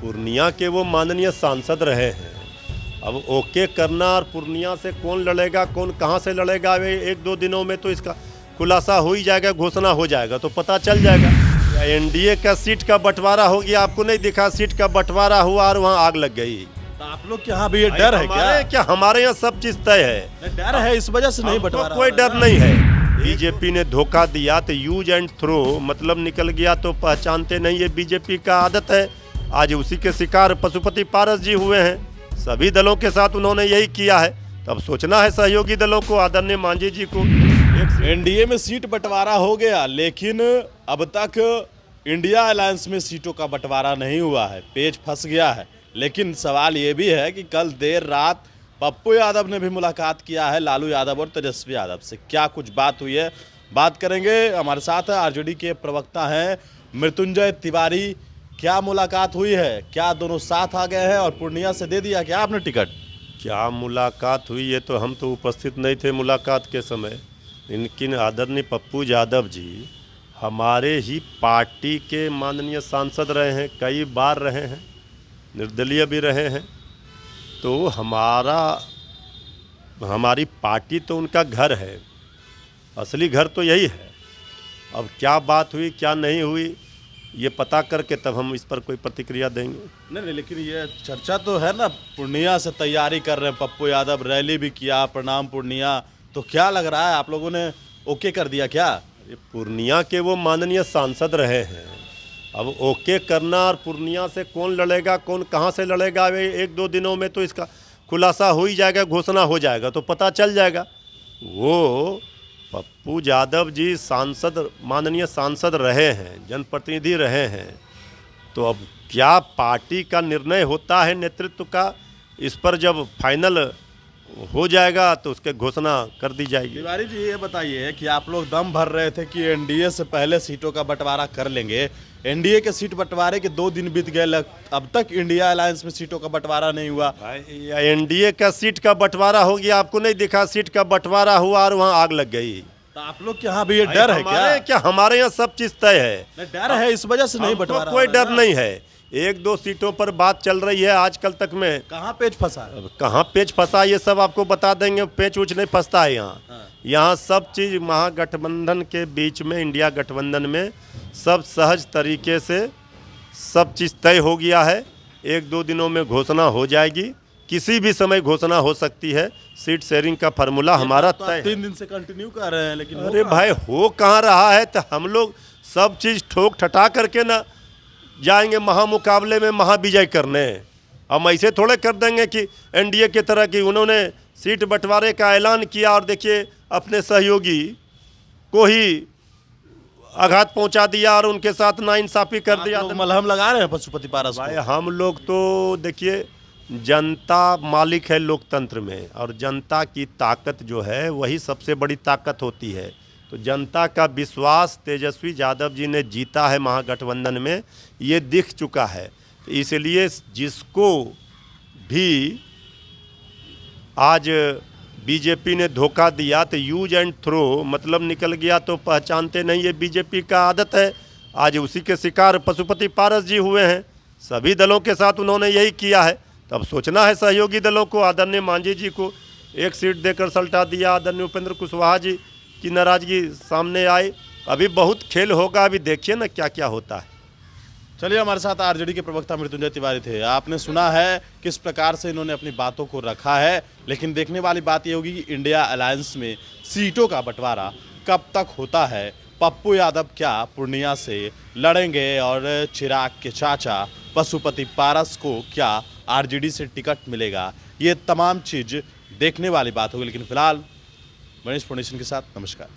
पूर्णिया के वो माननीय सांसद रहे हैं। अब ओके करना और पूर्णिया से कौन लड़ेगा, कौन कहाँ से लड़ेगा, वे एक दो दिनों में तो इसका खुलासा हो ही जाएगा, घोषणा हो जाएगा तो पता चल जाएगा। एनडीए का सीट का बंटवारा हो गया, आपको नहीं दिखा? सीट का बंटवारा हुआ और वहाँ आग लग गई। तो आप लोग के यहाँ भी ये डर है क्या? हमारे यहाँ सब चीज तय है। डर है इस वजह से नहीं बंटवारा? कोई डर नहीं है। बीजेपी ने धोखा दिया तो यूज एंड थ्रो, मतलब निकल गया तो पहचानते नहीं, ये बीजेपी का आदत है। आज उसी के शिकार पशुपति पारस जी हुए हैं। सभी दलों के साथ उन्होंने यही किया है। तब सोचना है सहयोगी दलों को, आदरणीय मांझी जी को। एनडीए में सीट बंटवारा हो गया, लेकिन अब तक इंडिया अलायंस में सीटों का बंटवारा नहीं हुआ है, पेच फंस गया है। लेकिन सवाल ये भी है कि कल देर रात पप्पू यादव ने भी मुलाकात किया है लालू यादव और तेजस्वी यादव से। क्या कुछ बात हुई है, बात करेंगे। हमारे साथ आरजेडी के प्रवक्ता हैं मृत्युंजय तिवारी। क्या मुलाकात हुई है, क्या दोनों साथ आ गए हैं और पूर्णिया से दे दिया क्या आपने टिकट? क्या मुलाकात हुई है तो हम तो उपस्थित नहीं थे मुलाकात के समय, लेकिन आदरणीय पप्पू यादव जी हमारे ही पार्टी के माननीय सांसद रहे हैं, कई बार रहे हैं, निर्दलीय भी रहे हैं। तो हमारी पार्टी तो उनका घर है, असली घर तो यही है। अब क्या बात हुई क्या नहीं हुई ये पता करके तब हम इस पर कोई प्रतिक्रिया देंगे। नहीं, लेकिन ये चर्चा तो है ना, पूर्णिया से तैयारी कर रहे हैं पप्पू यादव, रैली भी किया, प्रणाम पूर्णिया। तो क्या लग रहा है, आप लोगों ने ओके कर दिया क्या? ये पूर्णिया के वो माननीय सांसद रहे हैं। अब ओके करना और पूर्णिया से कौन लड़ेगा, कौन कहाँ से लड़ेगा, वे एक दो दिनों में तो इसका खुलासा हो ही जाएगा, घोषणा हो जाएगा तो पता चल जाएगा। वो पप्पू यादव जी सांसद, माननीय सांसद रहे हैं, जनप्रतिनिधि रहे हैं। तो अब क्या पार्टी का निर्णय होता है नेतृत्व का, इस पर जब फाइनल हो जाएगा तो उसके घोषणा कर दी जाएगी। तिवारी जी ये बताइए कि आप लोग दम भर रहे थे कि एनडीए से पहले सीटों का बंटवारा कर लेंगे। एनडीए के सीट बंटवारे के 2 दिन बीत गए, अब तक इंडिया अलायंस में सीटों का बंटवारा नहीं हुआ। एनडीए का सीट का बंटवारा हो गया, आपको नहीं दिखा? सीट का बंटवारा हुआ और वहाँ आग लग गई। तो आप लोग के यहाँ भी ये डर है क्या? हमारे यहाँ सब चीज तय है। डर है इस वजह से नहीं बंटवारा? कोई डर नहीं है। एक दो सीटों पर बात चल रही है आजकल तक में। कहाँ पेच फंसा? कहाँ पेच फंसा ये सब आपको बता देंगे। पेच उच नहीं फंसता है यहाँ। यहाँ सब चीज़ महागठबंधन के बीच में, इंडिया गठबंधन में सब सहज तरीके से सब चीज़ तय हो गया है। एक दो दिनों में घोषणा हो जाएगी, किसी भी समय घोषणा हो सकती है। सीट शेयरिंग का फार्मूला हमारा तय है। 3 दिन से कंटिन्यू कर रहे हैं, लेकिन अरे भाई हो कहाँ रहा है। तो हम लोग सब चीज़ ठोक ठटा करके ना जाएंगे महामुकाबले में महाविजय करने। हम ऐसे थोड़े कर देंगे कि एनडीए की तरह की उन्होंने सीट बंटवारे का ऐलान किया और देखिए अपने सहयोगी को ही आघात पहुंचा दिया और उनके साथ नाइंसाफी कर दिया। तो मलहम लगा रहे हैं पशुपति पारस भाई हम लोग तो देखिए जनता मालिक है लोकतंत्र में, और जनता की ताकत जो है वही सबसे बड़ी ताकत होती है। तो जनता का विश्वास तेजस्वी यादव जी ने जीता है महागठबंधन में, ये दिख चुका है। तो इसलिए जिसको भी आज बीजेपी ने धोखा दिया तो यूज एंड थ्रो, मतलब निकल गया तो पहचानते नहीं, ये बीजेपी का आदत है। आज उसी के शिकार पशुपति पारस जी हुए हैं। सभी दलों के साथ उन्होंने यही किया है। तब सोचना है सहयोगी दलों को, आदरणीय मांझी जी को 1 सीट देकर सल्टा दिया। आदरणीय उपेंद्र कुशवाहा जी की नाराजगी सामने आई। अभी बहुत खेल होगा, अभी देखिए ना क्या क्या होता है। चलिए, हमारे साथ आरजेडी के प्रवक्ता मृत्युंजय तिवारी थे। आपने सुना है किस प्रकार से इन्होंने अपनी बातों को रखा है, लेकिन देखने वाली बात ये होगी कि इंडिया अलायंस में सीटों का बंटवारा कब तक होता है। पप्पू यादव क्या पूर्णिया से लड़ेंगे और चिराग के चाचा पशुपति पारस को क्या आरजेडी से टिकट मिलेगा, ये तमाम चीज़ देखने वाली बात होगी। लेकिन फिलहाल मनीष फाउंडेशन के साथ नमस्कार।